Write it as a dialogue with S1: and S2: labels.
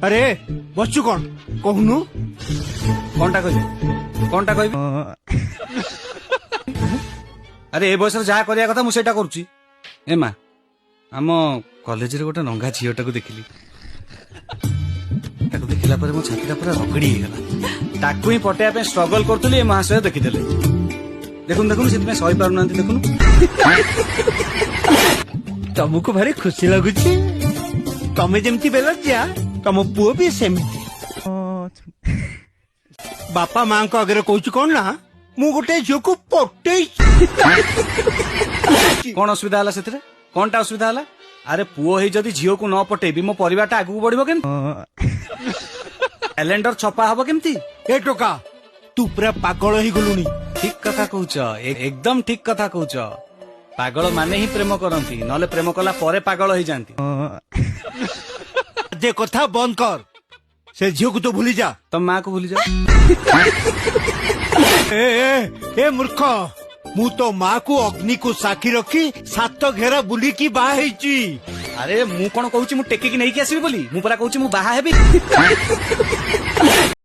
S1: अरे बच्चू कौन कहूनु
S2: कौनटा कहबी अरे ए बयस जहाँ करिया कथा मु सेटा करूची ए माँ आम कॉलेज रे गोटे नंगा झीटा को देखिली ताको देखिला पर मो छातीटा पूरा रगड़ी गला ताकू ही पटेया पे स्ट्रगल करतली ए महाशय देखिदेले देखुन देखुन से सही पारु नांती देखुन
S1: तुमको भारी खुशी लगुची तमे जेमती बेलज्या तम पुओ भी सेमती बापा माँ को अगर कहूँ कौन ना मु गोटे झील को पटे
S2: कौन असुविधा है से कौनटा असुविधा है अरे पुओ ही जदि झील को न पटेबी मो परिवार आगू बढ़ो केम कैलेंडर छपा हम केमती
S1: ए टोका तू पूरा पागल ही गलुनी
S2: ठीक कथा कहूच एकदम ठीक कथा कहूच पागल माने ही प्रेम करती नले प्रेम कला परे पागल हो जाती
S1: जे कथा बंद कर से झील को तो भूली जा
S2: तुम माँ को भूली जाओ
S1: ए मूर्ख मु तो माँ को अग्नि को साक्षी रखी सात घेरा बुली की बाहा ହେଇଛି
S2: अरे मु कौन कहूँ मु टेकी नहीं आसबी बोली मु परा कहूँ मु बाहा हेबी